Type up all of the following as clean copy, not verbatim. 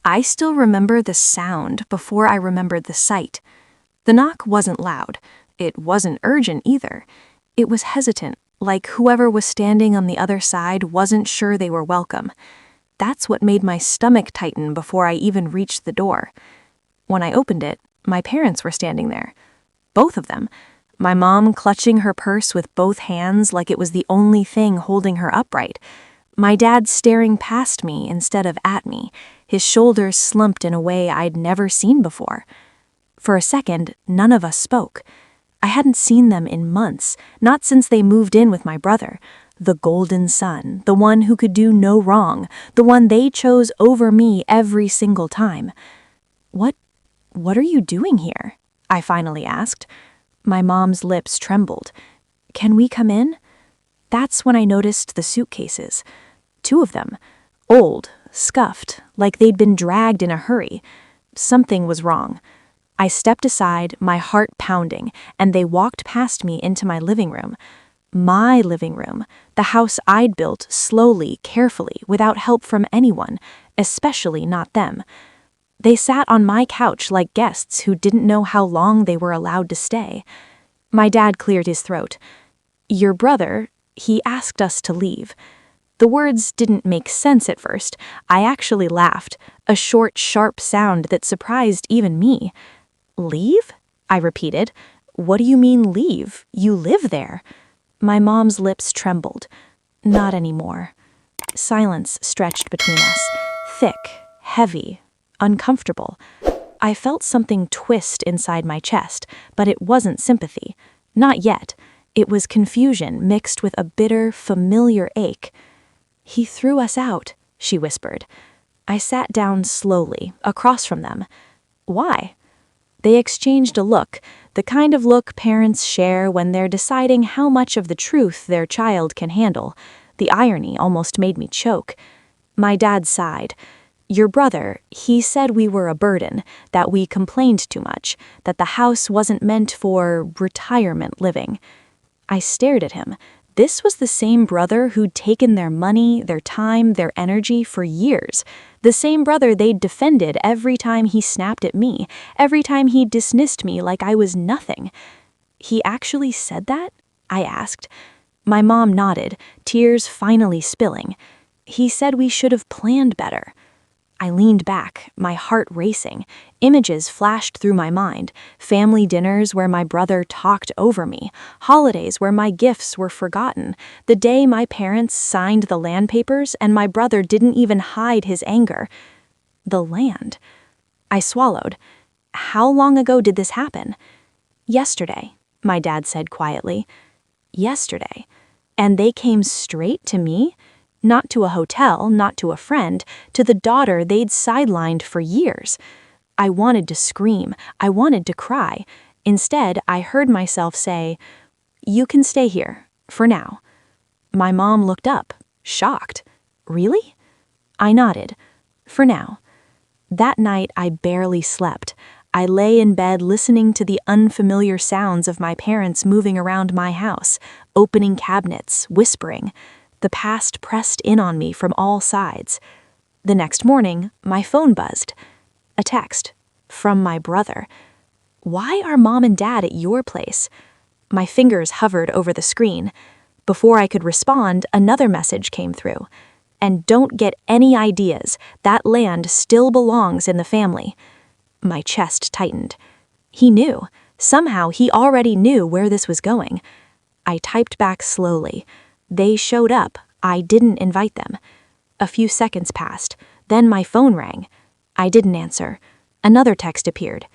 I still remember the sound before I remembered the sight. The knock wasn't loud. It wasn't urgent either. It was hesitant, like whoever was standing on the other side wasn't sure they were welcome. That's what made my stomach tighten before I even reached the door. When I opened it, my parents were standing there. Both of them. My mom clutching her purse with both hands like it was the only thing holding her upright. My dad staring past me instead of at me, his shoulders slumped in a way I'd never seen before. For a second, none of us spoke. I hadn't seen them in months, not since they moved in with my brother. The golden son, the one who could do no wrong, the one they chose over me every single time. What are you doing here? I finally asked. My mom's lips trembled. Can we come in? That's when I noticed the suitcases. 2 of them. Old, scuffed, like they'd been dragged in a hurry. Something was wrong. I stepped aside, my heart pounding, and they walked past me into my living room. My living room, the house I'd built slowly, carefully, without help from anyone, especially not them. They sat on my couch like guests who didn't know how long they were allowed to stay. My dad cleared his throat. Your brother, he asked us to leave. The words didn't make sense at first. I actually laughed, a short, sharp sound that surprised even me. Leave? I repeated. What do you mean leave? You live there. My mom's lips trembled. Not anymore. Silence stretched between us, thick, heavy, uncomfortable. I felt something twist inside my chest, but it wasn't sympathy. Not yet. It was confusion mixed with a bitter, familiar ache. He threw us out, she whispered. I sat down slowly, across from them. Why? They exchanged a look, the kind of look parents share when they're deciding how much of the truth their child can handle. The irony almost made me choke. My dad sighed. Your brother, he said we were a burden, that we complained too much, that the house wasn't meant for retirement living. I stared at him. This was the same brother who'd taken their money, their time, their energy for years. The same brother they'd defended every time he snapped at me, every time he dismissed me like I was nothing. He actually said that? I asked. My mom nodded, tears finally spilling. He said we should have planned better. I leaned back, my heart racing. Images flashed through my mind. Family dinners where my brother talked over me. Holidays where my gifts were forgotten. The day my parents signed the land papers and my brother didn't even hide his anger. The land. I swallowed. How long ago did this happen? Yesterday, my dad said quietly. Yesterday. And they came straight to me? Not to a hotel, not to a friend, to the daughter they'd sidelined for years. I wanted to scream. I wanted to cry. Instead, I heard myself say, "You can stay here, for now." My mom looked up, shocked. Really? I nodded. For now. That night, I barely slept. I lay in bed listening to the unfamiliar sounds of my parents moving around my house, opening cabinets, whispering. The past pressed in on me from all sides. The next morning, my phone buzzed. A text. From my brother. Why are Mom and Dad at your place? My fingers hovered over the screen. Before I could respond, another message came through. And don't get any ideas. That land still belongs in the family. My chest tightened. He knew. Somehow he already knew where this was going. I typed back slowly. They showed up. I didn't invite them. A few seconds passed. Then my phone rang. I didn't answer. Another text appeared.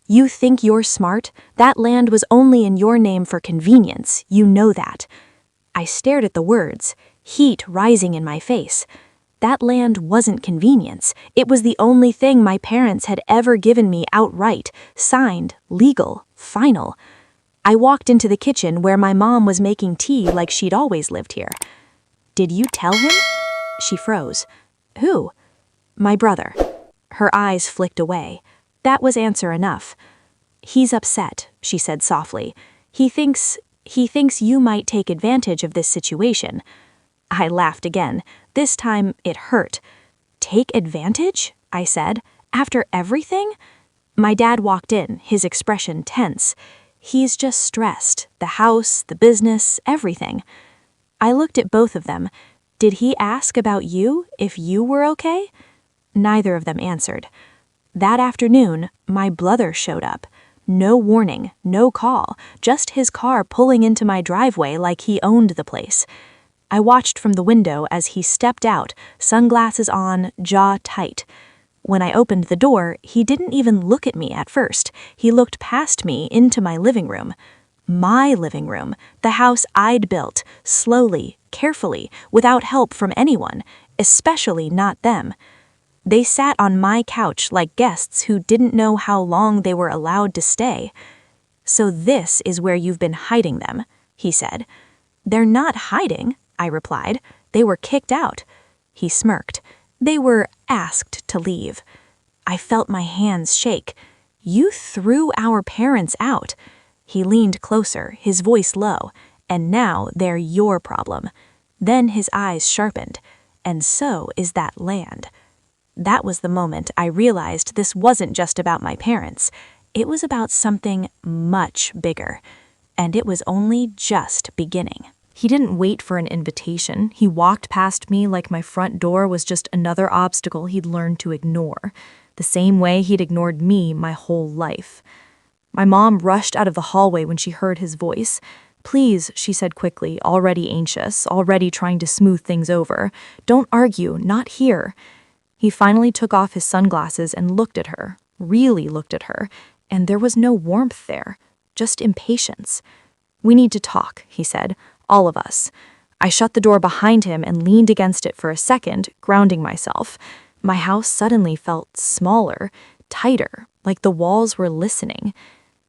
You think you're smart? That land was only in your name for convenience. You know that. I stared at the words, heat rising in my face. That land wasn't convenience. It was the only thing my parents had ever given me outright, signed, legal, final. I walked into the kitchen where my mom was making tea like she'd always lived here. Did you tell him? She froze. Who? My brother. Her eyes flicked away. That was answer enough. He's upset, she said softly. He thinks you might take advantage of this situation. I laughed again. This time it hurt. Take advantage? I said. After everything? My dad walked in, his expression tense. He's just stressed. The house, the business, everything. I looked at both of them. Did he ask about you, if you were okay? Neither of them answered. That afternoon, my brother showed up. No warning, no call, just his car pulling into my driveway like he owned the place. I watched from the window as he stepped out, sunglasses on, jaw tight. When I opened the door, he didn't even look at me at first. He looked past me into my living room. My living room, the house I'd built, slowly, carefully, without help from anyone, especially not them. They sat on my couch like guests who didn't know how long they were allowed to stay. "So this is where you've been hiding them," he said. "They're not hiding," I replied. "They were kicked out." He smirked. "They were asked to leave." I felt my hands shake. "You threw our parents out." He leaned closer, his voice low. "And now they're your problem." Then his eyes sharpened. "And so is that land." That was the moment I realized this wasn't just about my parents. It was about something much bigger. And it was only just beginning. He didn't wait for an invitation. He walked past me like my front door was just another obstacle he'd learned to ignore, the same way he'd ignored me my whole life. My mom rushed out of the hallway when she heard his voice. "Please," she said quickly, already anxious, already trying to smooth things over. "Don't argue, not here." He finally took off his sunglasses and looked at her, really looked at her, and there was no warmth there, just impatience. "We need to talk," he said, "all of us." I shut the door behind him and leaned against it for a second, grounding myself. My house suddenly felt smaller, tighter, like the walls were listening.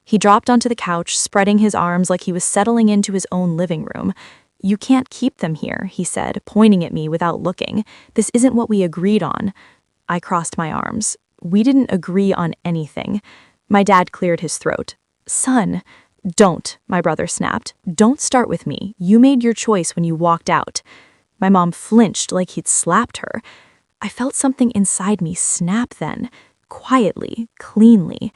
He dropped onto the couch, spreading his arms like he was settling into his own living room. "You can't keep them here," he said, pointing at me without looking. "This isn't what we agreed on." I crossed my arms. "We didn't agree on anything." My dad cleared his throat. "Son." "Don't," my brother snapped. "Don't start with me. You made your choice when you walked out." My mom flinched like he'd slapped her. I felt something inside me snap then, quietly, cleanly.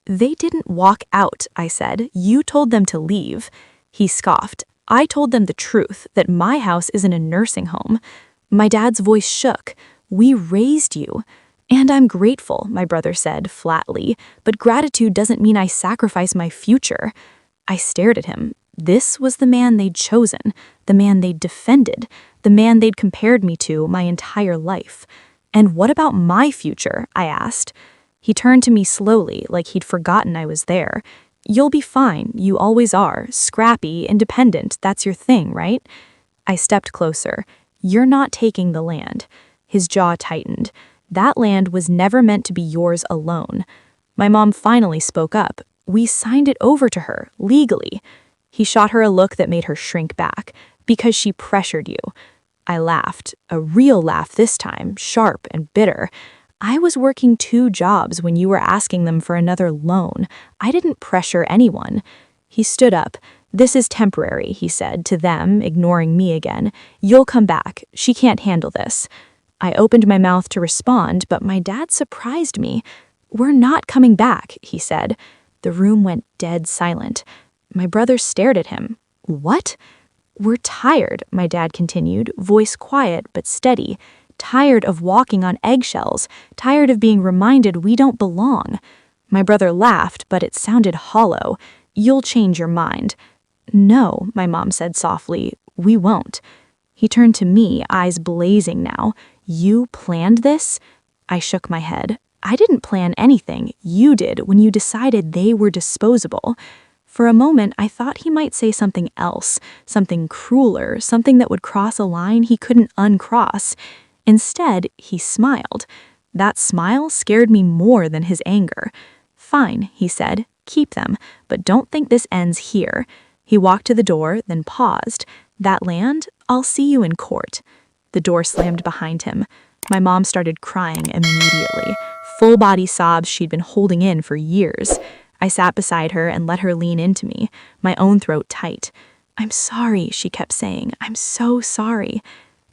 "They didn't walk out," I said. "You told them to leave." He scoffed. "I told them the truth, that my house isn't a nursing home." My dad's voice shook. "We raised you." "And I'm grateful," my brother said flatly, "but gratitude doesn't mean I sacrifice my future." I stared at him. This was the man they'd chosen, the man they'd defended, the man they'd compared me to my entire life. "And what about my future?" I asked. He turned to me slowly, like he'd forgotten I was there. "You'll be fine, you always are, scrappy, independent, that's your thing, right?" I stepped closer. "You're not taking the land." His jaw tightened. "That land was never meant to be yours alone." My mom finally spoke up. "We signed it over to her, legally." He shot her a look that made her shrink back. "Because she pressured you." I laughed, a real laugh this time, sharp and bitter. "I was working 2 jobs when you were asking them for another loan. I didn't pressure anyone." He stood up. "This is temporary," he said to them, ignoring me again. "You'll come back. She can't handle this." I opened my mouth to respond, but my dad surprised me. "We're not coming back," he said. The room went dead silent. My brother stared at him. "What?" "We're tired," my dad continued, voice quiet but steady. "Tired of walking on eggshells, tired of being reminded we don't belong." My brother laughed, but it sounded hollow. "You'll change your mind." "No," my mom said softly, "we won't." He turned to me, eyes blazing now. "You planned this?" I shook my head. "I didn't plan anything. You did when you decided they were disposable." For a moment, I thought he might say something else, something crueler, something that would cross a line he couldn't uncross. Instead, he smiled. That smile scared me more than his anger. "Fine," he said, "keep them, but don't think this ends here." He walked to the door, then paused. "That land, I'll see you in court." The door slammed behind him. My mom started crying immediately, full-body sobs she'd been holding in for years. I sat beside her and let her lean into me, my own throat tight. "I'm sorry," she kept saying. "I'm so sorry."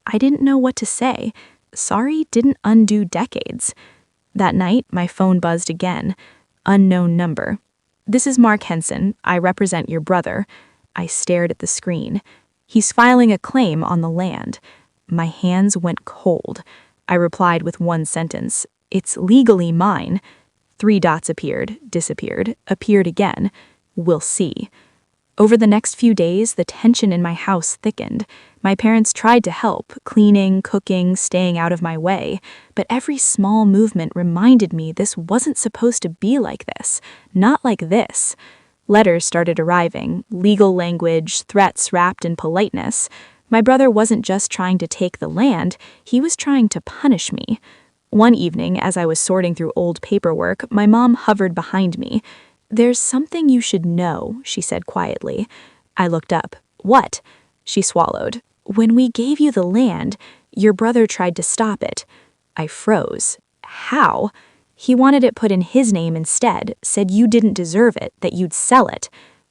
I didn't know what to say. Sorry didn't undo decades. That night, my phone buzzed again. Unknown number. "This is Mark Henson. I represent your brother." I stared at the screen. "He's filing a claim on the land." My hands went cold. I replied with one sentence. "It's legally mine." 3 dots appeared, disappeared, appeared again. "We'll see." Over the next few days, the tension in my house thickened. My parents tried to help, cleaning, cooking, staying out of my way, but every small movement reminded me this wasn't supposed to be like this, not like this. Letters started arriving, legal language, threats wrapped in politeness. My brother wasn't just trying to take the land, he was trying to punish me. One evening, as I was sorting through old paperwork, my mom hovered behind me. "There's something you should know," she said quietly. I looked up. "What?" She swallowed. "When we gave you the land, your brother tried to stop it." I froze. "How?" "He wanted it put in his name instead, said you didn't deserve it, that you'd sell it."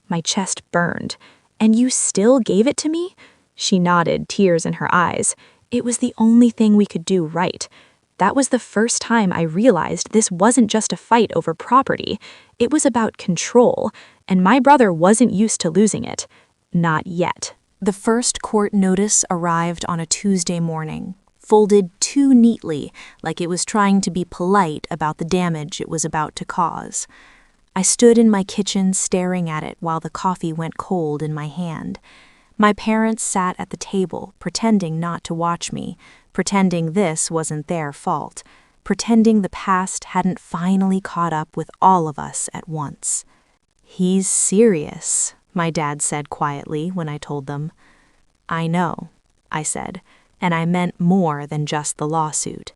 My chest burned. "And you still gave it to me?" She nodded, tears in her eyes. "It was the only thing we could do right." That was the first time I realized this wasn't just a fight over property. It was about control, and my brother wasn't used to losing it. Not yet. The first court notice arrived on a Tuesday morning, folded too neatly, like it was trying to be polite about the damage it was about to cause. I stood in my kitchen staring at it while the coffee went cold in my hand. My parents sat at the table, pretending not to watch me, pretending this wasn't their fault, pretending the past hadn't finally caught up with all of us at once. "He's serious," my dad said quietly when I told them. "I know," I said, and I meant more than just the lawsuit.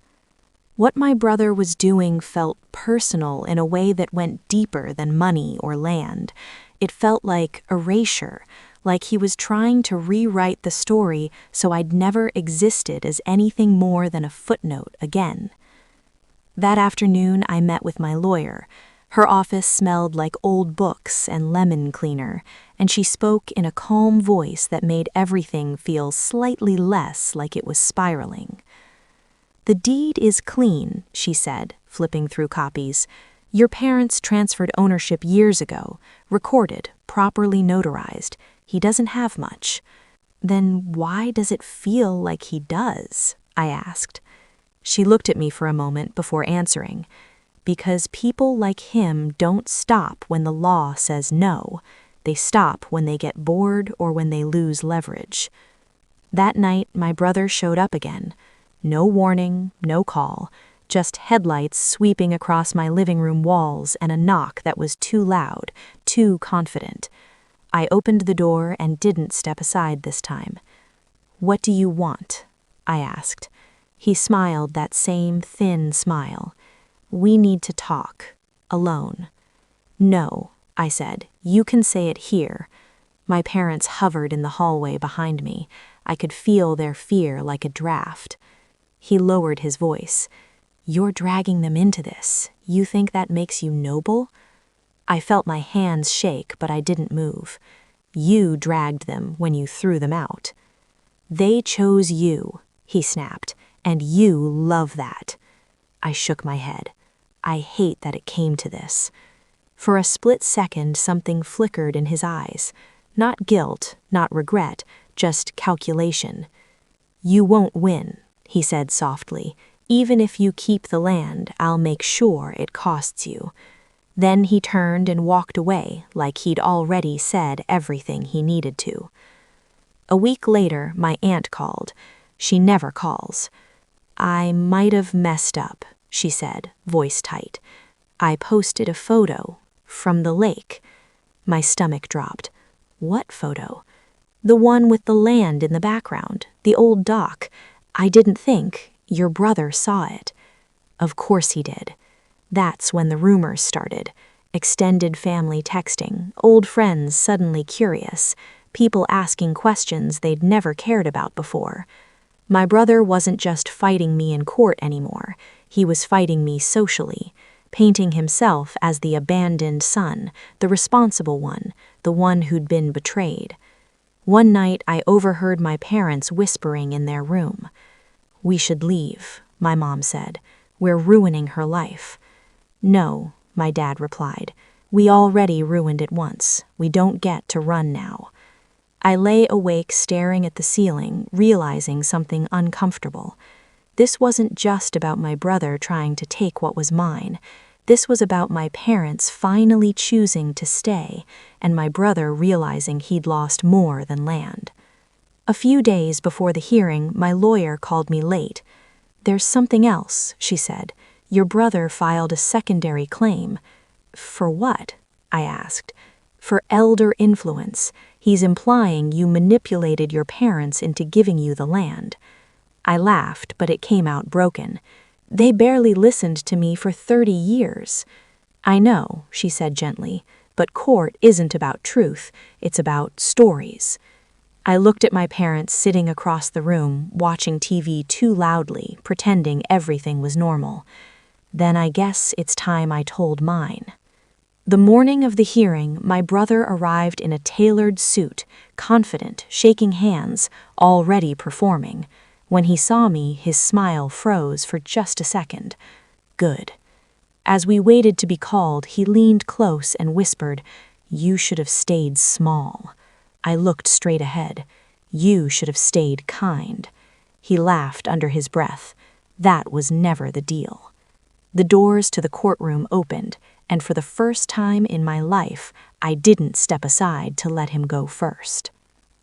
What my brother was doing felt personal in a way that went deeper than money or land. It felt like erasure, like he was trying to rewrite the story so I'd never existed as anything more than a footnote again. That afternoon, I met with my lawyer. Her office smelled like old books and lemon cleaner, and she spoke in a calm voice that made everything feel slightly less like it was spiraling. "The deed is clean," she said, flipping through copies. "Your parents transferred ownership years ago, recorded, properly notarized. He doesn't have much." "Then why does it feel like he does?" I asked. She looked at me for a moment before answering. "Because people like him don't stop when the law says no. They stop when they get bored or when they lose leverage." That night, my brother showed up again. No warning, no call, just headlights sweeping across my living room walls and a knock that was too loud, too confident. I opened the door and didn't step aside this time. "What do you want?" I asked. He smiled that same thin smile. "We need to talk. Alone." "No," I said. "You can say it here." My parents hovered in the hallway behind me. I could feel their fear like a draft. He lowered his voice. "You're dragging them into this. You think that makes you noble?" I felt my hands shake, but I didn't move. "You dragged them when you threw them out." "They chose you," he snapped, "and you love that." I shook my head. I hate that it came to this. For a split second, something flickered in his eyes. Not guilt, not regret, just calculation. "You won't win," he said softly. "Even if you keep the land, I'll make sure it costs you." Then he turned and walked away like he'd already said everything he needed to. A week later, my aunt called. She never calls. "I might have messed up," she said, voice tight. "I posted a photo from the lake." My stomach dropped. "What photo?" "The one with the land in the background, the old dock. I didn't think your brother saw it." Of course he did. That's when the rumors started. Extended family texting, old friends suddenly curious, people asking questions they'd never cared about before. My brother wasn't just fighting me in court anymore. He was fighting me socially, painting himself as the abandoned son, the responsible one, the one who'd been betrayed. One night, I overheard my parents whispering in their room. "We should leave," my mom said. We're ruining her life." "No," my dad replied. "We already ruined it once. We don't get to run now." I lay awake staring at the ceiling, realizing something uncomfortable. This wasn't just about my brother trying to take what was mine. This was about my parents finally choosing to stay, and my brother realizing he'd lost more than land. A few days before the hearing, my lawyer called me late. "There's something else," she said. "Your brother filed a secondary claim." "For what?" I asked. "For elder influence. He's implying you manipulated your parents into giving you the land." I laughed, but it came out broken. "They barely listened to me for 30 years. "I know," she said gently, "but court isn't about truth. It's about stories." I looked at my parents sitting across the room, watching TV too loudly, pretending everything was normal. Then I guess it's time I told mine. The morning of the hearing, my brother arrived in a tailored suit, confident, shaking hands, already performing. When he saw me, his smile froze for just a second. Good. As we waited to be called, he leaned close and whispered, "You should have stayed small." I looked straight ahead. "You should have stayed kind." He laughed under his breath. That was never the deal. The doors to the courtroom opened, and for the first time in my life, I didn't step aside to let him go first.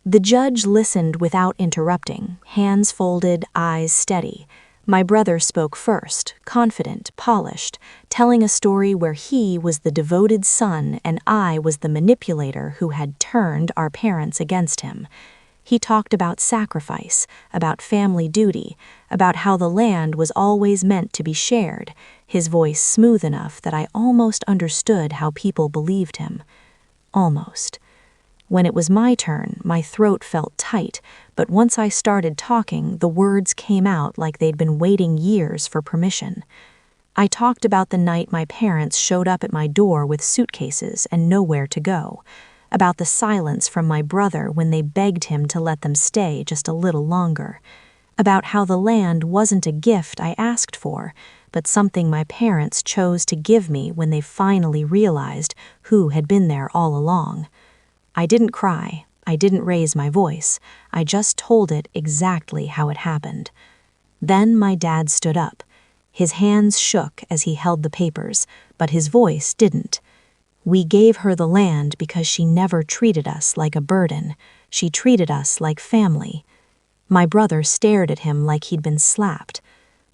The judge listened without interrupting, hands folded, eyes steady. My brother spoke first, confident, polished, telling a story where he was the devoted son and I was the manipulator who had turned our parents against him. He talked about sacrifice, about family duty, about how the land was always meant to be shared, his voice smooth enough that I almost understood how people believed him. Almost. When it was my turn, my throat felt tight, but once I started talking, the words came out like they'd been waiting years for permission. I talked about the night my parents showed up at my door with suitcases and nowhere to go, about the silence from my brother when they begged him to let them stay just a little longer, about how the land wasn't a gift I asked for, but something my parents chose to give me when they finally realized who had been there all along. I didn't cry. I didn't raise my voice. I just told it exactly how it happened. Then my dad stood up. His hands shook as he held the papers, but his voice didn't. "We gave her the land because she never treated us like a burden. She treated us like family." My brother stared at him like he'd been slapped.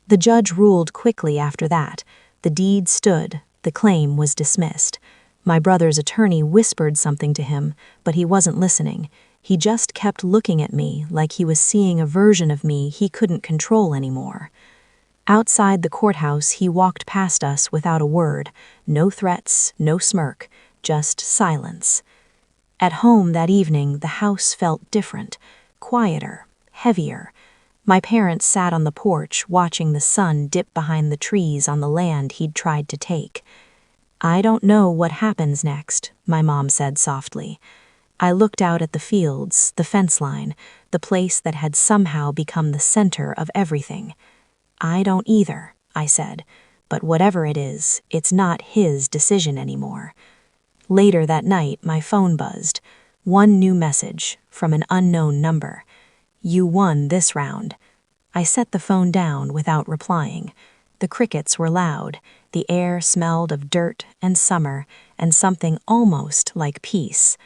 The judge ruled quickly after that. The deed stood. The claim was dismissed. My brother's attorney whispered something to him, but he wasn't listening. He just kept looking at me like he was seeing a version of me he couldn't control anymore. Outside the courthouse, he walked past us without a word. No threats, no smirk, just silence. At home that evening, the house felt different, quieter, heavier. My parents sat on the porch watching the sun dip behind the trees on the land he'd tried to take. "I don't know what happens next," my mom said softly. I looked out at the fields, the fence line, the place that had somehow become the center of everything. "I don't either," I said, "but whatever it is, it's not his decision anymore." Later that night, my phone buzzed. One new message from an unknown number. "You won this round." I set the phone down without replying. The crickets were loud. The air smelled of dirt and summer and something almost like peace.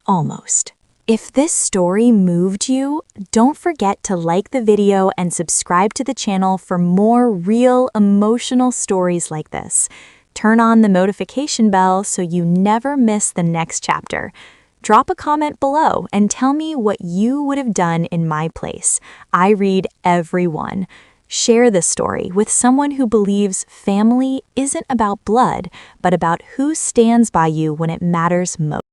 Almost. If this story moved you, don't forget to like the video and subscribe to the channel for more real, emotional stories like this. Turn on the notification bell so you never miss the next chapter. Drop a comment below and tell me what you would have done in my place. I read every one. Share this story with someone who believes family isn't about blood, but about who stands by you when it matters most.